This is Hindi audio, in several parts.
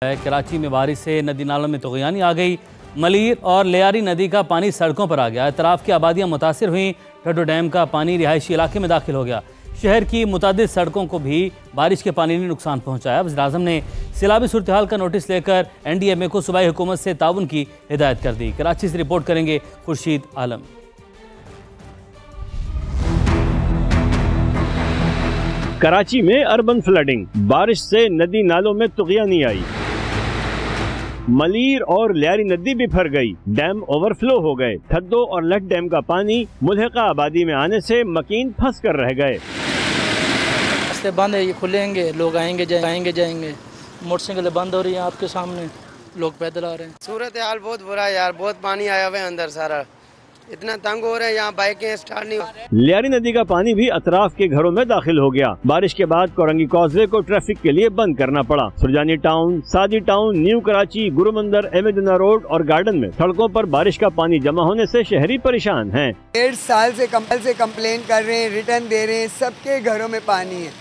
कराची में बारिश से नदी नालों में तुग़यानी आ गई। मलीर और लियारी नदी का पानी सड़कों पर आ गया। अतराफ की आबादियां मुतासिर हुई। ठड्डो डैम का पानी रिहायशी इलाके में दाखिल हो गया। शहर की मुतादिद सड़कों को भी बारिश के पानी ने नुकसान पहुंचाया। वज़ीर-ए-आज़म ने सैलाबी सूरत हाल का नोटिस लेकर NDMA को सूबाई हुकूमत से ताउन की हिदायत कर दी। कराची से रिपोर्ट करेंगे खुर्शीद आलम। कराची में अर्बन फ्लडिंग, बारिश से नदी नालों में तुग़यानी आई। मलीर और लियारी नदी भी भर गई। डैम ओवरफ्लो हो गए। ठड्डो और लट डैम का पानी मुल्हिका आबादी में आने से मकीन फंस कर रह गए। रास्ते बंद है, ये खुलेंगे, लोग आएंगे जाएंगे। मोटरसाइकिलें बंद हो रही हैं आपके सामने, लोग पैदल आ रहे हैं। सूरत हाल बहुत बुरा है यार, बहुत पानी आया हुआ है अंदर, सारा इतना तंग हो रहा है, यहाँ बाइकें स्टार्ट नहीं हो। लियारी नदी का पानी भी अतराफ के घरों में दाखिल हो गया। बारिश के बाद कोरंगी कॉजवे को ट्रैफिक के लिए बंद करना पड़ा। सुरजानी टाउन, सादी टाउन, न्यू कराची, गुरुमंदर, एमेदना रोड और गार्डन में सड़कों पर बारिश का पानी जमा होने से शहरी परेशान हैं। 1.5 साल से कंप्लेन कर रहे हैं, रिटर्न दे रहे हैं, सबके घरों में पानी है।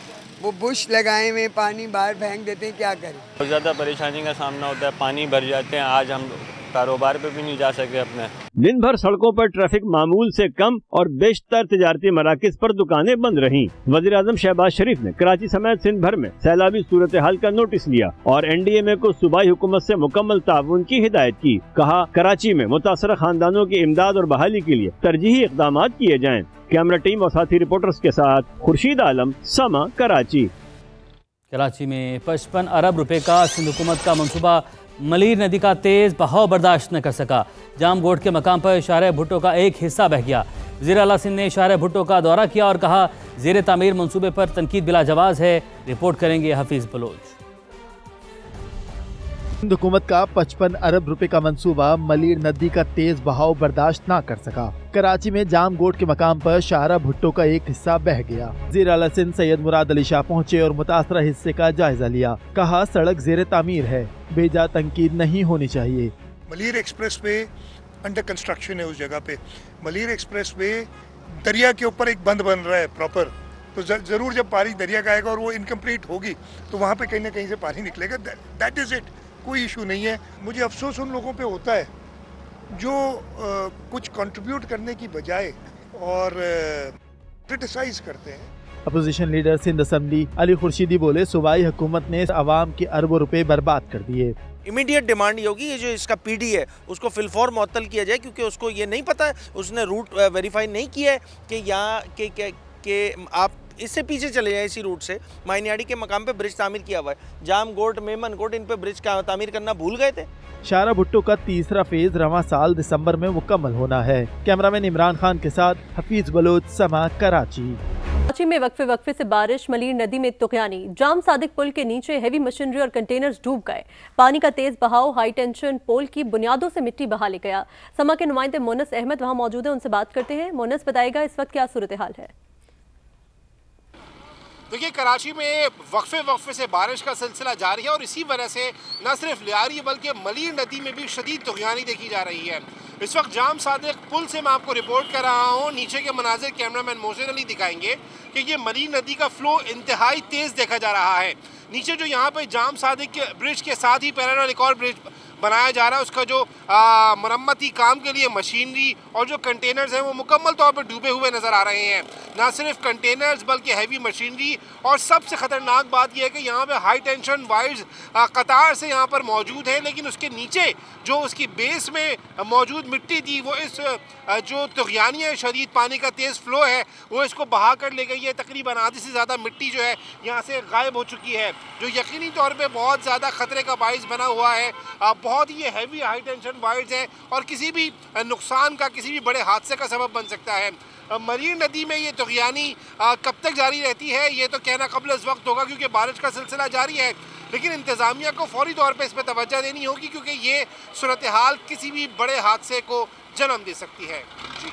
वो बुश लगाए हुए पानी बाहर फेंक देते हैं, क्या करें। बहुत ज़्यादा परेशानी का सामना होता है, पानी भर जाते हैं। आज हम कारोबार पे भी नहीं जा सके अपने। दिन भर सड़कों पर ट्रैफिक मामूल से कम और बेशतर तिजारती मराकिज पर दुकानें बंद रहीं। वज़ीर-ए-आज़म शहबाज शरीफ ने कराची समेत सिंध भर में सैलाबी सूरत हाल का नोटिस लिया और NDMA को सूबाई हुकूमत से मुकम्मल ताउन की हिदायत की। कहा, कराची में मुतासरा खानदानों की इमदाद और बहाली के लिए तरजीही इक़दाम किए जाएं। कैमरा टीम और साथी रिपोर्टर्स के साथ खुर्शीद आलम, समा, कराची। कराची में 55 अरब रुपए का सिंध हुकूमत का मंसूबा मलीर नदी का तेज बहाव बर्दाश्त न कर सका। जामगोट के मकाम पर शाहर भुट्टो का एक हिस्सा बह गया। वज़ीर आला सिंध ने शाहर भुट्टो का दौरा किया और कहा, ज़ेर तामीर मंसूबे पर तनकीद बिला जवाज़ है। रिपोर्ट करेंगे हफीज़ बलोच। सिंध हुकूमत का 55 अरब रुपए का मंसूबा मलीर नदी का तेज बहाव बर्दाश्त न कर सका। कराची में जामगोट के मकाम पर शाहर भुट्टो का एक हिस्सा बह गया। वज़ीर आला सिंध सैयद मुराद अली शाह पहुँचे और मुतासरा हिस्से का जायजा लिया। कहा, सड़क ज़ेर तामीर है, बेजा तनकीद नहीं होनी चाहिए। Malir express way under construction है। उस जगह पे मलीर एक्सप्रेस वे दरिया के ऊपर एक बंद बन रहा है प्रॉपर, तो जरूर जब पानी दरिया का आएगा और वो इनकम्प्लीट होगी तो वहाँ पे कहीं ना कहीं से पानी निकलेगा। दैट इज इट, कोई इशू नहीं है। मुझे अफसोस उन लोगों पे होता है जो कुछ कंट्रीब्यूट करने की बजाय और क्रिटिसाइज करते हैं। Opposition leader Sindh assembly Ali Khurshidi बोले, सूबाई हुकूमत ने आवाम के अरबों रुपए बर्बाद कर दिए। इमीडिएट डिमांड ये होगी, ये जो इसका PD है उसको फिलफॉर मुअत्तल किया जाए, क्योंकि उसको ये नहीं पता है, उसने रूट वेरीफाई नहीं किया है कि यहाँ के आप इससे पीछे चले जाए इसी रूट से। माइनियाड़ी के मकाम पे ब्रिज तामीर किया हुआ है। जामगोट, मेमनकोट, इन पे ब्रिज का तामीर करना भूल गए थे। शाहर भुट्टो का तीसरा फेज रवां साल दिसंबर में मुकम्मल होना है। कैमरामैन इमरान खान के साथ हफीज बलोच, समा, कराची। कराची में वक्फे से बारिश, मलीर नदी में तुग़यानी। जाम सादिक पुल के नीचे हेवी मशीनरी और कंटेनर्स डूब गए। पानी का तेज बहाव हाई टेंशन पोल की बुनियादों से मिट्टी बहा ले गया। समा के नुमाइंदे मोनस अहमद वहाँ मौजूद है, उनसे बात करते हैं। मोनस, बताएगा इस वक्त क्या सूरत हाल है? देखिए, कराची में वक्फे से बारिश का सिलसिला जारी है और इसी वजह से न सिर्फ लियारी बल्कि मलीर नदी में भी शदीद तुग़यानी देखी जा रही है। इस वक्त जाम सादिक पुल से मैं आपको रिपोर्ट कर रहा हूँ। नीचे के मनाजिर कैमरामैन मोहसिन अली दिखाएंगे कि ये मलीर नदी का फ्लो इंतहाई तेज़ देखा जा रहा है। नीचे जो यहाँ पे जाम सादिक के ब्रिज के साथ ही पैरेलल एक और ब्रिज बनाया जा रहा है, उसका जो मरम्मती काम के लिए मशीनरी और जो कंटेनर्स हैं वो मुकम्मल तौर पर डूबे हुए नज़र आ रहे हैं। ना सिर्फ कंटेनर्स बल्कि हैवी मशीनरी, और सबसे ख़तरनाक बात यह है कि यहाँ पे हाई टेंशन वायर्स कतार से यहाँ पर मौजूद है, लेकिन उसके नीचे जो उसकी बेस में मौजूद मिट्टी थी वो इस जो तुग़यानी है, शदीद पानी का तेज़ फ्लो है, वो इसको बहा कर ले गई है। तकरीबन आधी से ज़्यादा मिट्टी जो है यहाँ से गायब हो चुकी है, जो यकीनी तौर पर बहुत ज़्यादा ख़तरे का बाइस बना हुआ है। बहुत ही हैवी हाई टेंशन वायर्स हैं और किसी भी नुकसान का, किसी भी बड़े हादसे का सबब बन सकता है। मलीर नदी में ये तुग़यानी कब तक जारी रहती है ये तो कहना कबल इस वक्त होगा, क्योंकि बारिश का सिलसिला जारी है। लेकिन इंतज़ामिया को फौरी तौर पे इस पर तवज्जो देनी होगी, क्योंकि ये सूरत हाल किसी भी बड़े हादसे को जन्म दे सकती है। जी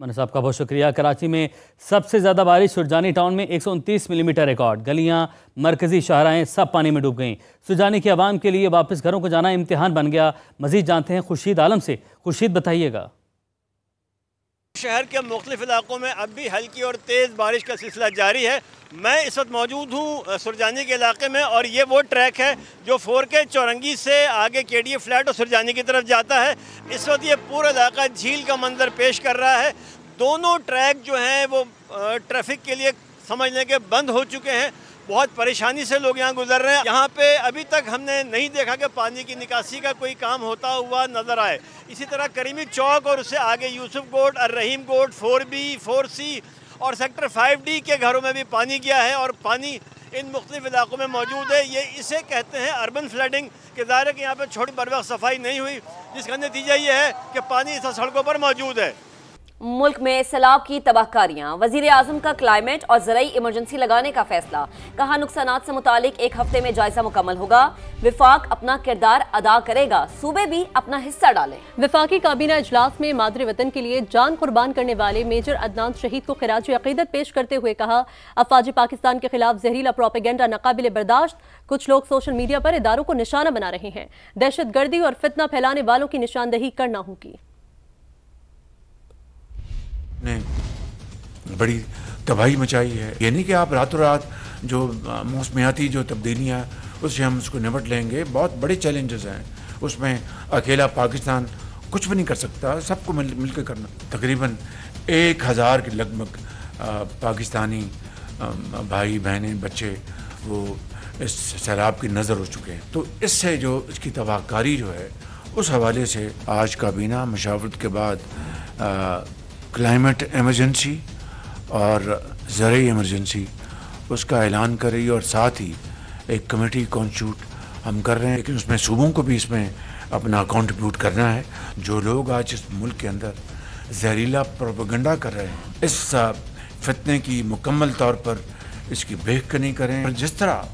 मन साहब का बहुत शुक्रिया। कराची में सबसे ज़्यादा बारिश सुरजानी टाउन में 129 मिलीमीटर रिकॉर्ड। गलियां, मरकजी शाहराहें सब पानी में डूब गईं। सुरजानी के आवाम के लिए वापस घरों को जाना इम्तिहान बन गया। मजीद जानते हैं खुर्शीद आलम से। खुर्शीद, बताइएगा। शहर के मुख्तलिफ इलाकों में अब भी हल्की और तेज़ बारिश का सिलसिला जारी है। मैं इस वक्त मौजूद हूँ सुरजानी के इलाके में और ये वो ट्रैक है जो 4K चौरंगी से आगे KDA फ्लैट और सुरजानी की तरफ जाता है। इस वक्त ये पूरा इलाका झील का मंजर पेश कर रहा है। दोनों ट्रैक जो हैं वो ट्रैफिक के लिए समझ लें कि बंद हो चुके हैं। बहुत परेशानी से लोग यहाँ गुजर रहे हैं। यहाँ पे अभी तक हमने नहीं देखा कि पानी की निकासी का कोई काम होता हुआ नज़र आए। इसी तरह करीमी चौक और उससे आगे यूसुफ गोड, अर्रहीम गोड, 4B, 4C और सेक्टर 5D के घरों में भी पानी गया है और पानी इन मुख्तलिफ इलाकों में मौजूद है। ये इसे कहते हैं अर्बन फ्लडिंग के ज़ाहिर है कि यहाँ पर छोटी बर वक्त सफाई नहीं हुई, जिसका नतीजा ये है कि पानी इस सड़कों पर मौजूद है। मुल्क में सैलाब की तबाहकारियां, वजीर आजम का क्लाइमेट और ज़राई इमरजेंसी लगाने का फैसला। कहा नुकसानात से मुतालिक 1 हफ्ते में जायजा मुकम्मल होगा। विफाक अपना किरदार अदा करेगा, सूबे भी अपना हिस्सा डालें। विफाकी काबीना इजलास में मादरे वतन के लिए जान कुर्बान करने वाले मेजर अदनान शहीद को खिराज अकीदत पेश करते हुए कहा, अफवाज पाकिस्तान के खिलाफ जहरीला प्रोपेगेंडा नाकाबिल बर्दाश्त। कुछ लोग सोशल मीडिया पर इदारों को निशाना बना रहे हैं। दहशत गर्दी और फितना फैलाने वालों की निशानदही करना होगी। ने बड़ी तबाही मचाई है। ये नहीं कि आप रातों रात जो मौसमियाती जो तब्दीलियाँ उससे हम उसको निपट लेंगे। बहुत बड़े चैलेंजेस हैं उसमें। अकेला पाकिस्तान कुछ भी नहीं कर सकता, सबको मिल के करना। तकरीबन 1000 के लगभग पाकिस्तानी भाई बहनें बच्चे वो इस सैलाब की नज़र हो चुके हैं। तो इससे जो इसकी तबाहकारी जो है उस हवाले से आज काबीना मशावरत के बाद क्लाइमेट इमरजेंसी और ज़राई इमरजेंसी उसका ऐलान कर रही है और साथ ही एक कमेटी कॉन्स्टिट्यूट हम कर रहे हैं। लेकिन उसमें सूबों को भी इसमें अपना कंट्रीब्यूट करना है। जो लोग आज इस मुल्क के अंदर जहरीला प्रोपेगेंडा कर रहे हैं, इस फितने की मुकम्मल तौर पर इसकी बेखनी करें। और जिस तरह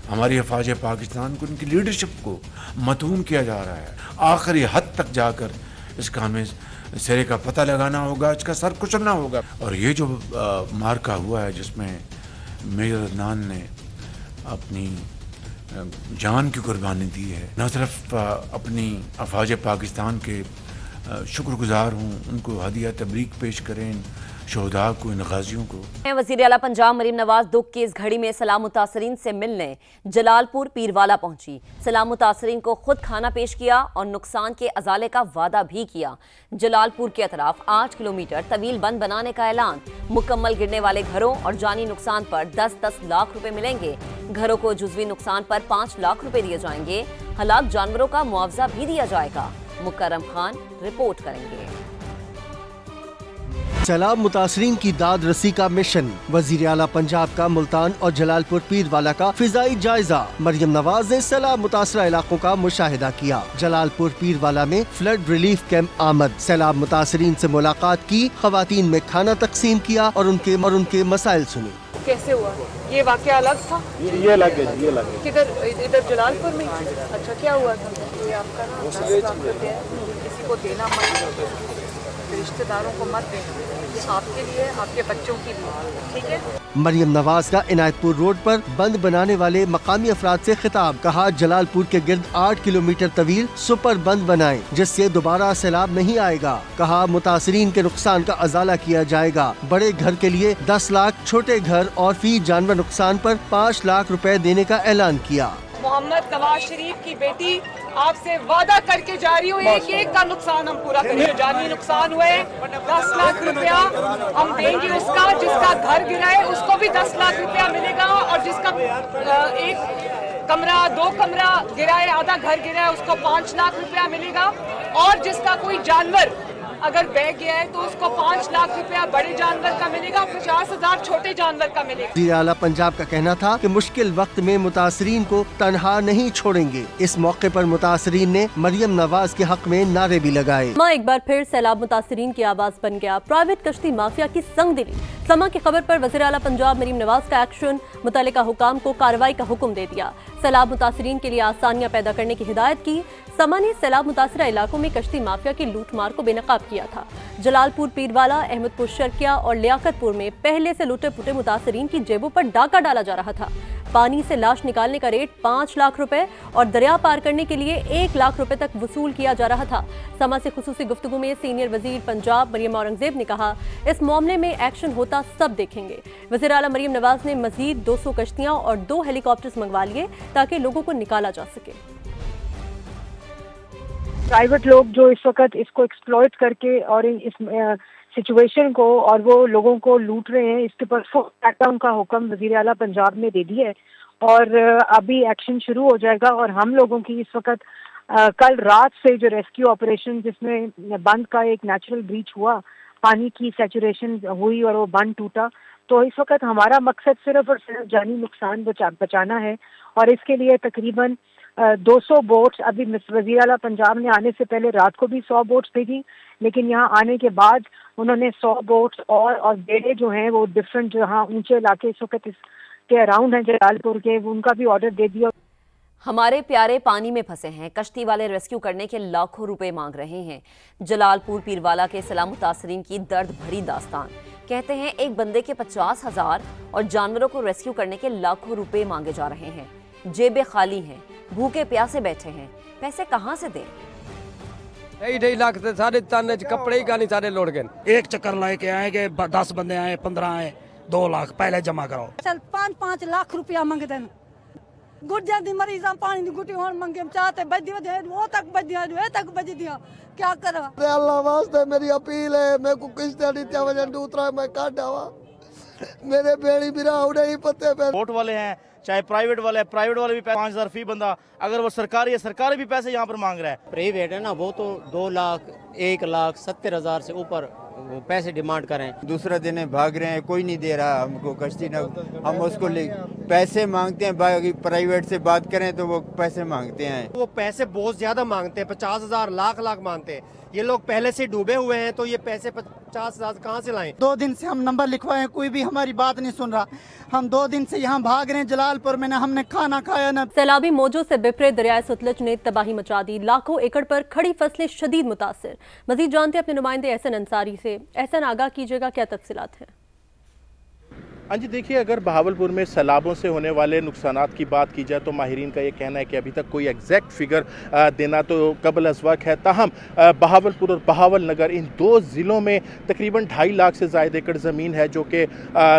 हमारी अफवाज पाकिस्तान को, उनकी लीडरशिप को मतून किया जा रहा है, आखिरी हद तक जाकर इसका हमें सिरे का पता लगाना होगा, इसका सर कुचलना होगा। और ये जो मार्का हुआ है जिसमें मेजर अदनान ने अपनी जान की कुर्बानी दी है, न सिर्फ अपनी अफवाज पाकिस्तान के शुक्रगुजार हूँ, उनको हदिया तबरीक पेश करें शोहदा को, इन गाजियों को। वज़ीर आला पंजाब मरीम नवाज दुख की इस घड़ी में सलाम मुतासरीन से मिलने जलालपुर पीरवाला पहुंची। सलाम मुतासरीन को खुद खाना पेश किया और नुकसान के अजाले का वादा भी किया। जलालपुर के अतराफ 8 किलोमीटर तवील बंद बनाने का ऐलान। मुकम्मल गिरने वाले घरों और जानी नुकसान पर 10-10 लाख रुपए मिलेंगे। घरों को जुज़वी नुकसान पर 5 लाख रुपए दिए जाएंगे। हलाक जानवरों का मुआवजा भी दिया जाएगा। मुकर्रम खान रिपोर्ट करेंगे। सैलाब मुतासरीन की दाद रसी का मिशन। वजीर आला पंजाब का मुल्तान और जलालपुर पीरवाला का फिजाई जायजा। मरियम नवाज ने सैलाब मुतासरा इलाकों का मुशाहिदा किया। जलालपुर पीरवाला में फ्लड रिलीफ कैंप आमद। सैलाब मुतासरीन से मुलाकात की, खवातीन में खाना तकसीम किया और उनके मसाइल सुने। कैसे हुआ ये वाक़या? अलग था? ये अलग है, ये अलग है। किधर? इधर जलालपुर में। अच्छा, क्या हुआ था? ये आपका ना 10 लाख रुपया किसी को देना मत, रिश्तेदारों को मत देना, ये आपके लिए, आपके बच्चों के लिए, ठीक है? मरियम नवाज का इनायतपुर रोड पर बंद बनाने वाले मकामी अफराद से खिताब। कहा, जलालपुर के गिर्द 8 किलोमीटर तवील सुपर बंद बनाएं, जिससे दोबारा सैलाब नहीं आएगा। कहा, मुतासरीन के नुकसान का अजाला किया जाएगा। बड़े घर के लिए 10 लाख, छोटे घर और फी जानवर नुकसान पर 5 लाख रुपए देने का ऐलान किया। मोहम्मद नवाज शरीफ की बेटी आपसे वादा करके जा रही हूँ, एक का नुकसान हम पूरा करेंगे। जानी नुकसान हुए 10 लाख रुपया हम देंगे उसका। जिसका घर गिरा है उसको भी 10 लाख रुपया मिलेगा और जिसका 1 कमरा 2 कमरा गिरा है, आधा घर गिरा है, उसको 5 लाख रुपया मिलेगा। और जिसका कोई जानवर अगर बह गया है तो उसको 5 लाख रुपया बड़े जानवर का मिलेगा, 50,000 छोटे जानवर का मिलेगा। वज़ीर आला पंजाब का कहना था कि मुश्किल वक्त में मुतासरीन को तनहा नहीं छोड़ेंगे। इस मौके पर मुतासरीन ने मरियम नवाज के हक में नारे भी लगाए। एक बार फिर सैलाब मुतासरीन की आवाज बन गया प्राइवेट कश्ती माफिया की संगदिली। समा की खबर पर वज़ीर आला पंजाब मरीम नवाज का एक्शन, मुतल्लिका हुकाम को कार्रवाई का हुक्म दे दिया। सैलाब मुतासरीन के लिए आसानियां पैदा करने की हिदायत की। समा ने सैलाब मुतासरा इलाकों में कश्ती माफिया की लूटमार को बेनकाब किया था। जलालपुर पीरवाला, अहमदपुर शर्किया और लियाकतपुर में पहले से लूटे पुटे मुतासरीन की जेबों पर डाका डाला जा रहा था। पानी से लाश निकालने का रेट 5 लाख रुपए और दरिया पार करने के लिए 1 लाख रुपए तक वसूल किया जा रहा था। समा से खुसूसी गुफ्तगू में सीनियर वजीर पंजाब मरियम औरंगजेब ने कहा, इस मामले में एक्शन होता सब देखेंगे। वज़ीर आला मरियम नवाज ने मजीद 200 कश्तियां और 2 हेलीकॉप्टर्स मंगवा लिए ताकि लोगों को निकाला जा सके। प्राइवेट लोग जो इस वक्त इसको एक्सप्लॉइट करके और इस सिचुएशन को और वो लोगों को लूट रहे हैं, इसके पर फुल क्रैकडाउन का हुक्म वज़ीर आला पंजाब ने दे दिया है और अभी एक्शन शुरू हो जाएगा। और हम लोगों की इस वक्त कल रात से जो रेस्क्यू ऑपरेशन जिसमें बंद का एक नेचुरल ब्रीच हुआ, पानी की सैचुरेशन हुई और वो बंद टूटा, तो इस वक्त हमारा मकसद सिर्फ और सिर्फ जानी नुकसान बचाना है। और इसके लिए तकरीबन 200 बोट्स, अभी वज़ीर आला पंजाब ने आने से पहले रात को भी 100 बोट्स भेजी, लेकिन यहाँ आने के बाद उन्होंने 100 बोट्स और बेड़े जो हैं वो डिफरेंट जहाँ ऊंचे इलाके इस वक्त इसके अराउंड हैं जलालपुर के, उनका भी ऑर्डर दे दिया। हमारे प्यारे पानी में फंसे हैं, कश्ती वाले रेस्क्यू करने के लाखों रुपए मांग रहे हैं। जलालपुर पीरवाला के सैलाब मुतासरीन की दर्द भरी दास्तान। कहते हैं एक बंदे के 50,000 और जानवरों को रेस्क्यू करने के लाखों रुपए मांगे जा रहे हैं। जेबें खाली हैं, भूखे प्यासे बैठे हैं, पैसे कहाँ से दें? 2.5 लाख से सारे ताने कपड़े ही का नहीं सारे लोड गए। एक चक्कर लेके आएंगे, 10 बंदे आए, 15 आए, 2 लाख पहले जमा कराओ। चल 5-5 लाख रुपया मंगते हैं। गुर्जा दी मरीजा पानी दी गुटी होन मंगे चाहते बजी वो तक बजी दिया क्या करा। अल्लाह वास्ते मेरी अपील है, मैं को किस्त नीतिया वजन दूसरा मैं काट डावा, मेरे बेड़ी बिरा उड़े ही पत्ते पे। वोट वाले हैं चाहे प्राइवेट वाले भी 5,000 फी बंदा, अगर वो सरकारी है सरकारी भी पैसे यहाँ पर मांग रहा है। प्राइवेट है ना वो तो 2 लाख 1,70,000 से ऊपर वो पैसे डिमांड करें। दूसरा दिन भाग रहे हैं, कोई नहीं दे रहा हमको कश्ती ना, हम उसको पैसे मांगते हैं। बाकी प्राइवेट से बात करें तो वो पैसे मांगते हैं, वो पैसे बहुत ज्यादा मांगते हैं, 50,000 लाख मांगते हैं। ये लोग पहले से डूबे हुए हैं तो ये पैसे 50,000 कहाँ से लाएं? 2 दिन से हम नंबर लिखवाए, कोई भी हमारी बात नहीं सुन रहा। हम 2 दिन से यहाँ भाग रहे हैं जलालपुर में, ना हमने खाना खाया ना। सैलाबी मौजों से बिफरे दरियाए सतलुज ने तबाही मचा दी, लाखों एकड़ पर खड़ी फसलें शदीद मुतासिर। मजीद जानते हैं अपने नुमाइंदे एहसन अंसारी से। एहसन, आगाह कीजिएगा, क्या तफसीलात हैं? हाँ जी, देखिए अगर बहावलपुर में सैलाबों से होने वाले नुकसानात की बात की जाए तो माहिरीन का ये कहना है कि अभी तक कोई एग्जैक्ट फिगर देना तो कबल अज़ वक्त है। ताहम बहावलपुर और बहावल नगर इन 2 ज़िलों में तकरीबन 2.5 लाख से ज़ायद एकड़ ज़मीन है जो कि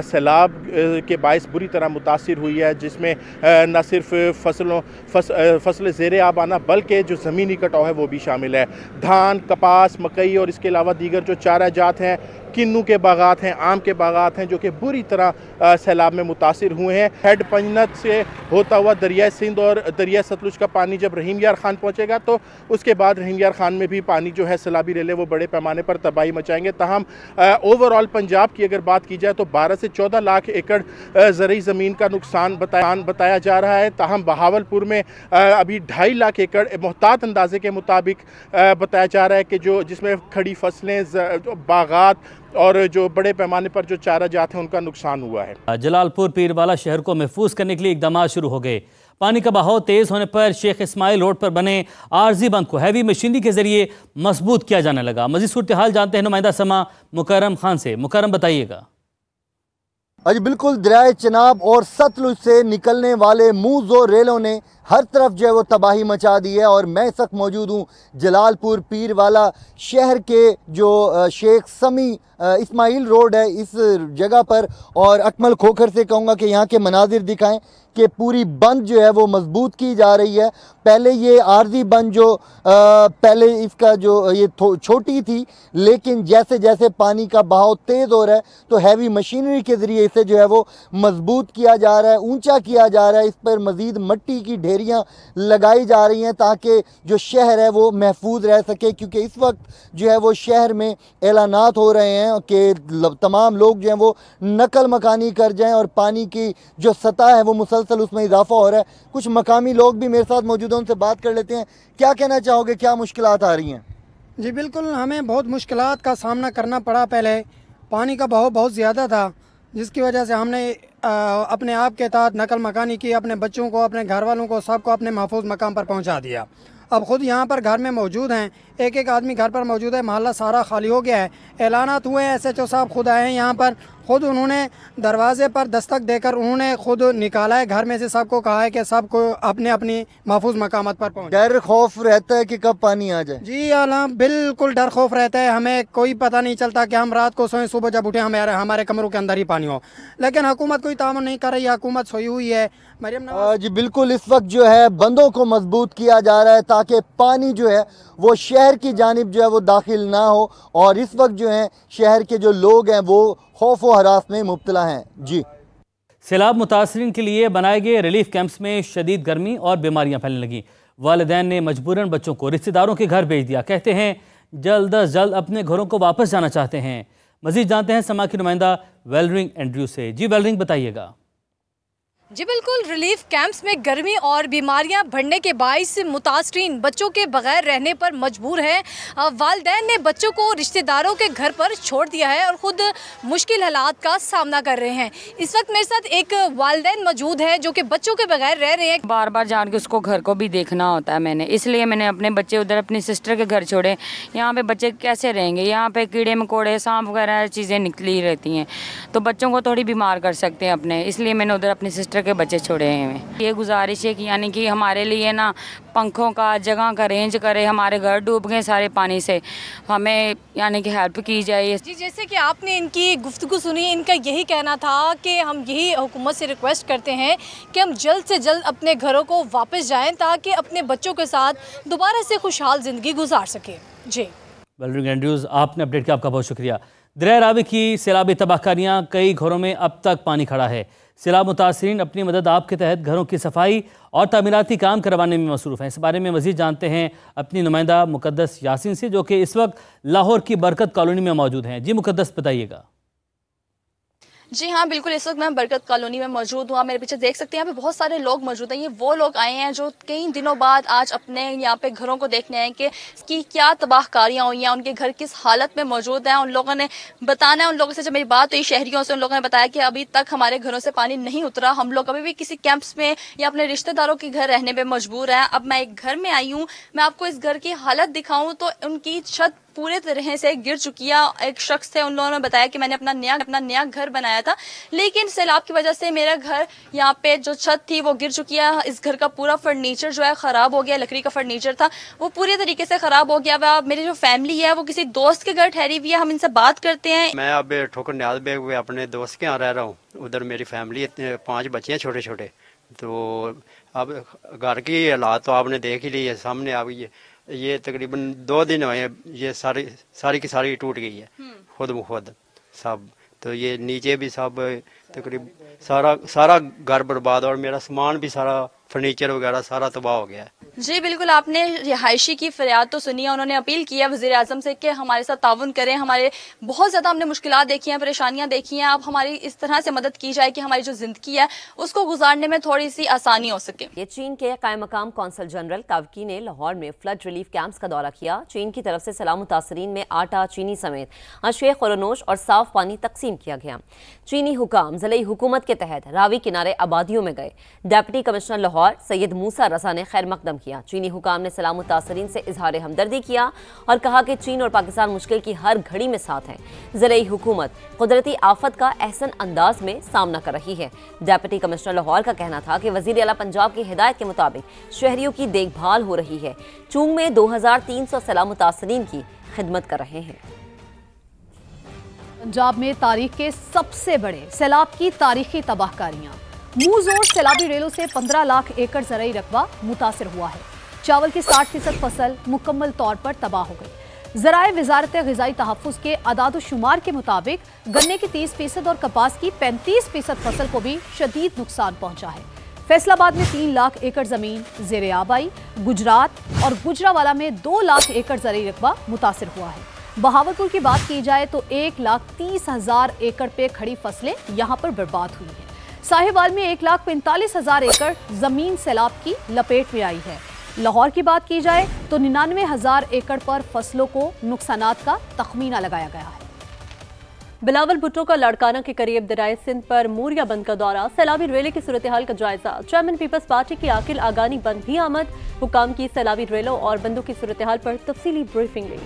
सैलाब के बायस बुरी तरह मुतासिर हुई है, जिसमें न सिर्फ फसल ज़ेर आब आना बल्कि जो ज़मीनी कटाव है वो भी शामिल है। धान, कपास, मकई और इसके अलावा दीगर जो चारा जात हैं, किन्नू के बागात हैं, आम के बागात हैं जो कि बुरी तरह सैलाब में मुतासिर हुए हैं। हेड पंजनत से होता हुआ दरिया सिंध और दरिया सतलुज का पानी जब रहीम यार खान पहुंचेगा तो उसके बाद रहीम यार खान में भी पानी जो है सैलाबी रेले वो बड़े पैमाने पर तबाही मचाएंगे। ताहम ओवरऑल पंजाब की अगर बात की जाए तो 12 से 14 लाख एकड़ ज़रूरी ज़मीन का नुकसान बताया जा रहा है। ताहम बहावलपुर में अभी 2.5 लाख एकड़ मोहतात अंदाजे के मुताबिक बताया जा रहा है कि जो जिसमें खड़ी फसलें, बागात और जो बड़े पैमाने पर जो चारा जात हैं उनका नुकसान हुआ है। जलालपुर पीरवाला शहर को महफूज करने के लिए इकदाम शुरू हो गए। पानी का बहाव तेज होने पर शेख इस्माइल रोड पर बने आरजी बंद को हैवी मशीनरी के जरिए मजबूत किया जाने लगा। मजीद सूरत हाल जानते हैं नुमाइंदा समा मुकरम खान से। मुकरम, बताइएगा। अजी बिल्कुल, दरियाए चिनाब और सतलुज से निकलने वाले मुँह रेलों ने हर तरफ जो है वो तबाही मचा दी है और मैं इस वक्त मौजूद हूँ जलालपुर पीरवाला शहर के जो शेख समी इस्माइल रोड है इस जगह पर, और अकमल खोखर से कहूँगा कि यहाँ के मनाजिर दिखाएं कि पूरी बंद जो है वो मजबूत की जा रही है। पहले ये आर्जी बंद जो पहले इसका जो ये छोटी थी, लेकिन जैसे जैसे पानी का बहाव तेज़ हो रहा है तो हैवी मशीनरी के ज़रिए इसे जो है वो मजबूत किया जा रहा है, ऊंचा किया जा रहा है। इस पर मज़ीद मिट्टी की ढेरियाँ लगाई जा रही हैं ताकि जो शहर है वो महफूज रह सके, क्योंकि इस वक्त जो है वो शहर में ऐलानात हो रहे हैं कि तमाम लोग जो हैं वो नकल मकानी कर जाएँ और पानी की जो सतह है वो मुसलसल उसमें इजाफा हो रहा है। कुछ मकामी लोग भी मेरे साथ मौजूद हैं, उनसे बात कर लेते हैं। क्या कहना चाहोगे, क्या मुश्किलात आ रही हैं? जी बिल्कुल, हमें बहुत मुश्किलात का सामना करना पड़ा। पहले पानी का बहाव बहुत ज़्यादा था जिसकी वजह से हमने अपने आप के तहत नकल मकानी की, अपने बच्चों को, अपने घर वालों को, सबको अपने महफूज मकाम पर पहुंचा दिया। अब ख़ुद यहाँ पर घर में मौजूद हैं, एक एक आदमी घर पर मौजूद है, मोहल्ला सारा खाली हो गया है। ऐलानात हुए हैं, SHO साहब खुद आए हैं यहाँ पर, खुद उन्होंने दरवाजे पर दस्तक देकर उन्होंने खुद निकाला है, घर में से सबको कहा है कि सबको अपने अपनी महफूज मकामत पर पहुंचे। डर खौफ रहता है कि कब पानी आ जाए? जी अल्लाह, बिल्कुल डर खौफ रहता है, हमें कोई पता नहीं चलता कि हम रात को सोएं, सुबह जब उठे हमारे कमरों के अंदर ही पानी हो, लेकिन हुकूमत कोई तावन नहीं कर रही है, हुकूमत सोई हुई है। जी बिल्कुल, इस वक्त जो है बंदों को मजबूत किया जा रहा है ताकि पानी जो है वो शहर की जानिब जो है वो दाखिल ना हो, और इस वक्त जो है शहर के जो लोग हैं वो खौफ व हरास में मुब्तला हैं। जी, सैलाब मुतासरीन के लिए बनाए गए रिलीफ कैंप्स में शदीद गर्मी और बीमारियां फैलने लगी। वालिदैन ने मजबूरन बच्चों को रिश्तेदारों के घर भेज दिया। कहते हैं जल्द अज जल्द अपने घरों को वापस जाना चाहते हैं। मजीद जानते हैं समा की नुमाइंदा वेलरिंग एंड्रयू से। जी वेलरिंग, बताइएगा। जी बिल्कुल, रिलीफ कैंप्स में गर्मी और बीमारियां बढ़ने के बाइस मुतासरीन बच्चों के बगैर रहने पर मजबूर हैं। वालिदैन ने बच्चों को रिश्तेदारों के घर पर छोड़ दिया है और ख़ुद मुश्किल हालात का सामना कर रहे हैं। इस वक्त मेरे साथ एक वालिदैन मौजूद है जो कि बच्चों के बगैर रह रहे हैं। बार बार जान के उसको घर को भी देखना होता है, इसलिए मैंने अपने बच्चे उधर अपनी सिस्टर के घर छोड़े। यहाँ पे बच्चे कैसे रहेंगे? यहाँ पे कीड़े मकोड़े, सांप वगैरह चीज़ें निकली रहती हैं, तो बच्चों को थोड़ी बीमार कर सकते हैं अपने, इसलिए मैंने उधर अपनी सिस्टर के बच्चे छोड़े हैं। ये गुजारिश है कि यानी कि हमारे लिए ना पंखों का, जगह का अरेंज करे। हमारे घर डूब गए सारे पानी से, हमें यानी कि हेल्प की जाए। जी, जैसे कि आपने इनकी गुफ्तगू सुनी, इनका यही कहना था कि हम यही हुकूमत से रिक्वेस्ट करते हैं कि हम जल्द से जल्द अपने घरों को वापस जाएं ताकि अपने बच्चों के साथ दोबारा से खुशहाल ज़िंदगी गुजार सकें। जी वेलरिंग एंड्रयूज़, आपने अपडेट किया, आपका बहुत शुक्रिया। दरिया रावी की सैलाबी तबाहकारियाँ, कई घरों में अब तक पानी खड़ा है। सैलाब मुतासरीन अपनी मदद आप के तहत घरों की सफाई और तामीराती काम करवाने में मसरूफ़ हैं। इस बारे में मज़ीद जानते हैं अपनी नुमाइंदा मुकद्दस यासीन से, जो कि इस वक्त लाहौर की बरकत कॉलोनी में मौजूद हैं। जी मुकद्दस, बताइएगा। जी हाँ बिल्कुल, इस वक्त मैं बरकत कॉलोनी में मौजूद हूँ। आप मेरे पीछे देख सकते हैं, यहाँ पे बहुत सारे लोग मौजूद हैं। ये वो लोग आए हैं जो कई दिनों बाद आज अपने यहाँ पे घरों को देखने आए कि इसकी क्या तबाहकारियाँ हुई हैं, उनके घर किस हालत में मौजूद हैं। उन लोगों ने बताना है, उन लोगों से जब मेरी बात हुई शहरियों से, उन लोगों ने बताया कि अभी तक हमारे घरों से पानी नहीं उतरा, हम लोग अभी भी किसी कैंप्स में या अपने रिश्तेदारों के घर रहने पर मजबूर हैं। अब मैं एक घर में आई हूँ, मैं आपको इस घर की हालत दिखाऊँ तो उनकी छत पूरे तरह से गिर चुकी है। एक शख्स थे, उन लोगों ने बताया कि मैंने अपना नया घर बनाया था, लेकिन सैलाब की वजह से मेरा घर यहाँ पे जो छत थी वो गिर चुकी है। इस घर का पूरा फर्नीचर जो है खराब हो गया, लकड़ी का फर्नीचर था वो पूरी तरीके से खराब हो गया। अब मेरी जो फैमिली है वो किसी दोस्त के घर ठहरी हुई है, हम इनसे बात करते हैं। मैं अब ठोकर न्याज बेग में अपने दोस्त के यहाँ रह रहा हूँ। उधर मेरी फैमिली 5 बच्चे हैं छोटे छोटे। तो अब घर की हालात तो आपने देख ही ली है, सामने आ गई है। ये तकरीबन 2 दिन हुए, ये सारी की सारी टूट गई है खुद ब खुद सब। तो ये नीचे भी सब तकरीबन सारा घर बर्बाद, और मेरा सामान भी सारा फर्नीचर वगैरह सारा तबाह हो गया है। जी बिल्कुल, आपने रिहायशी की फरियाद तो सुनी है। उन्होंने अपील की है वज़ीर आज़म से कि हमारे साथ ताउन करें, हमारे बहुत ज़्यादा हमने मुश्किलात देखी हैं, परेशानियां देखी हैं, अब हमारी इस तरह से मदद की जाए कि हमारी जो ज़िंदगी है उसको गुजारने में थोड़ी सी आसानी हो सके। ये चीन के कायम मकाम कौंसल जनरल कावकी ने लाहौर में फ्लड रिलीफ कैंप्स का दौरा किया। चीन की तरफ से सैलाब मुतासरीन में आटा, चीनी समेत अशिया खुरनोश और साफ पानी तकसीम किया गया। चीनी हुकाम ज़िले हुकूमत के तहत रावी किनारे आबादियों में गए। डिप्टी कमिश्नर लाहौर सैयद मूसा रजा ने खैर मकदम किया। चीनी हुकाम ने सैलाब मुतासरीन से इजहार हमदर्दी किया और कहा कि चीन और पाकिस्तान मुश्किल की हर घड़ी में साथ हैं। ज़िले हुकूमत कुदरती आफत का एहसन अंदाज में सामना कर रही है। डिप्टी कमिश्नर लाहौर का कहना था कि वज़ीर आला पंजाब की हिदायत के मुताबिक शहरियों की देखभाल हो रही है। चूंग में 2300 सैलाब मुतासरीन की खिदमत कर रहे हैं। पंजाब में तारीख के सबसे बड़े सैलाब की तारीखी तबाहकारियां। मूज और सैलाबी रेलों से 15 लाख एकड़ ज़राई रकबा मुतासिर हुआ है। चावल की 60% फसल मुकम्मल तौर पर तबाह हो गई। ज़राए वजारत ग़िज़ाई तहफ़्फ़ुज़ के अदाद शुमार के मुताबिक गन्ने की 30% और कपास की 35% फसल को भी शदीद नुकसान पहुंचा है। फैसलाबाद में 3 लाख एकड़ ज़मीन ज़ेरे आब आई। गुजरात और गुजरावाला में 2 लाख एकड़ ज़राई रकबा मुतासिर हुआ है। बहावलपुर की बात की जाए तो 1,30,000 एकड़ पे खड़ी फसलें यहाँ पर बर्बाद हुई हैं। साहिवाल में 1,45,000 एकड़ जमीन सैलाब की लपेट में आई है। लाहौर की बात की जाए तो 99,000 एकड़ पर फसलों को नुकसानात का तखमीना लगाया गया है। बिलावल भुट्टो का लाड़काना के करीब दरियाए सिंध पर मूरिया बंद का दौरा। सैलाबी रेले की सूरत हाल का जायजा। चेयरमैन पीपल्स पार्टी की आकिल आगानी बंद भी आमद। हुकाम की सैलाबी रेलों और बंदों की सूरत हाल पर तफसीली ब्रीफिंग ली।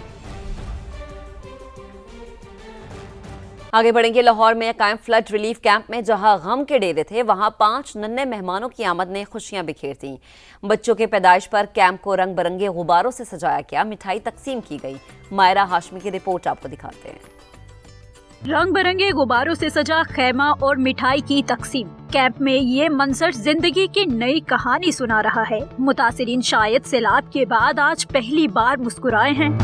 आगे बढ़ेंगे। लाहौर में कायम फ्लड रिलीफ कैंप में जहां गम के डेरे थे, वहां 5 नन्हे मेहमानों की आमद ने खुशियां बिखेर दी। बच्चों के पैदाइश पर कैंप को रंग बिरंगे गुब्बारों से सजाया गया, मिठाई तकसीम की गई। मायरा हाशमी की रिपोर्ट आपको दिखाते हैं। रंग बिरंगे गुब्बारों से सजा खैमा और मिठाई की तकसीम। कैंप में ये मंजर जिंदगी की नई कहानी सुना रहा है। मुतासिरीन शायद सैलाब के बाद आज पहली बार मुस्कुराए हैं।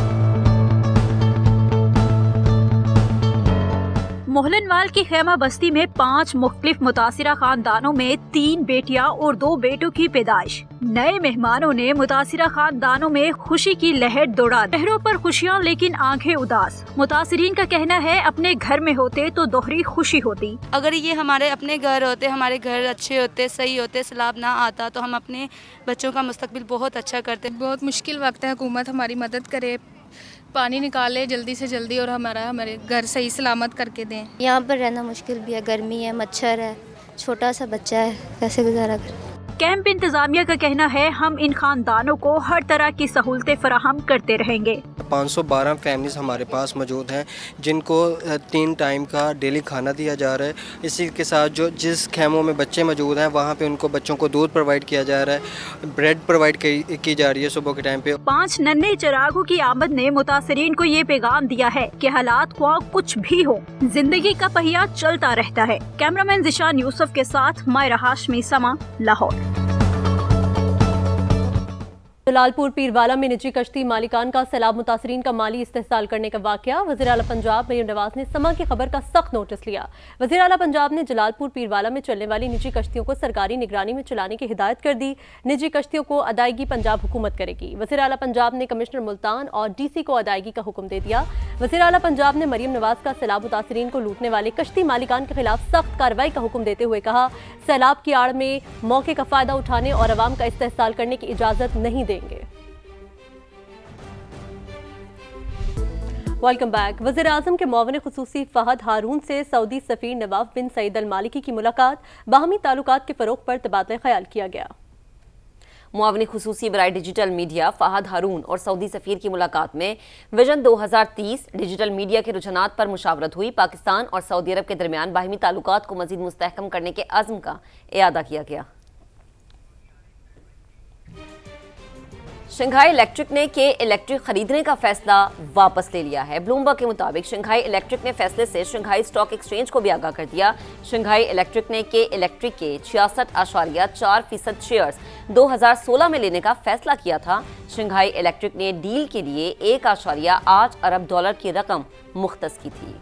मोहलनवाल की खैमा बस्ती में 5 मुख्तलिफ मुतासिरा खानदानों में 3 बेटियां और 2 बेटों की पैदाइश। नए मेहमानों ने मुतासिरा खानदानों में खुशी की लहर दौड़ा। चेहरों पर खुशियां लेकिन आंखें उदास। मुतासिरीन का कहना है अपने घर में होते तो दोहरी खुशी होती। अगर ये हमारे अपने घर होते, हमारे घर अच्छे होते, सही होते, सैलाब ना आता तो हम अपने बच्चों का मुस्तकबिल बहुत अच्छा करते। बहुत मुश्किल वक्त है, हुकूमत हमारी मदद करे, पानी निकाले जल्दी से जल्दी और हमारे घर सही सलामत करके दें। यहाँ पर रहना मुश्किल भी है, गर्मी है, मच्छर है, छोटा सा बच्चा है, कैसे गुजारा करें। कैंप इंतजामिया का कहना है हम इन खानदानों को हर तरह की सहूलतें फराहम करते रहेंगे। 512 फैमिलीज हमारे पास मौजूद हैं जिनको 3 टाइम का डेली खाना दिया जा रहा है। इसी के साथ जिस खेमों में बच्चे मौजूद हैं वहाँ पे उनको बच्चों को दूध प्रोवाइड किया जा रहा है, ब्रेड प्रोवाइड की जा रही है सुबह के टाइम पे। 5 नन्हे चिरागों की आमद ने मुतासिरीन को ये पैगाम दिया है कि हालात ख्वाह कुछ भी हो, जिंदगी का पहिया चलता रहता है। कैमरामैन जिशान यूसुफ के साथ मायरा हाशमी, समा, लाहौर। जलालपुर पीरवाला में निजी कश्ती मालिकान का सैलाब मुतासरीन का माली इस्तेहसाल करने का वाकया। वज़ीर आला पंजाब मरीम नवाज ने समा की खबर का सख्त नोटिस लिया। वज़ीर आला पंजाब ने जलालपुर पीरवाला में चलने वाली निजी कश्तियों को सरकारी निगरानी में चलाने की हिदायत कर दी। निजी कश्तियों को अदायगी पंजाब हुकूमत करेगी। वज़ीर आला पंजाब ने कमिश्नर मुल्तान और DC को अदायगी का हुक्म दे दिया। वज़ीर आला पंजाब ने मरीम नवाज का सैलाब मुतासरीन को लूटने वाले कश्ती मालिकान के खिलाफ सख्त कार्रवाई का हुक्म देते हुए कहा, सैलाब की आड़ में मौके का फायदा उठाने और अवाम का इस्तेहसाल करने की इजाजत नहीं देंगे। Welcome back. वज़ीर आज़म के मुआविन ख़ुसूसी फ़हद हारून से सऊदी सफ़ीर नवाफ बिन सईद अल मालिकी की मुलाकात, बाहमी ताल्लुकात के फ़रोग़ पर तबादला ख्याल किया गया। मुआविन ख़ुसूसी बराए डिजिटल मीडिया फ़हद हारून और सऊदी सफ़ीर की मुलाकात में विजन 2030 डिजिटल मीडिया के रुझानात पर मुशावरत हुई। पाकिस्तान और सऊदी अरब के दरमियान बाहमी ताल्लुकात को मज़ीद मुस्तहकम करने के अज़्म का इयादा किया गया। शंघाई इलेक्ट्रिक ने के इलेक्ट्रिक खरीदने का फैसला वापस ले लिया है। ब्लूमबर्ग के मुताबिक शंघाई इलेक्ट्रिक ने फैसले से शंघाई स्टॉक एक्सचेंज को भी आगाह कर दिया। शंघाई इलेक्ट्रिक ने के इलेक्ट्रिक के 66.4% शेयर्स 2016 में लेने का फैसला किया था। शंघाई इलेक्ट्रिक ने डील के लिए $1.8 अरब की रकम मुख्तस की थी।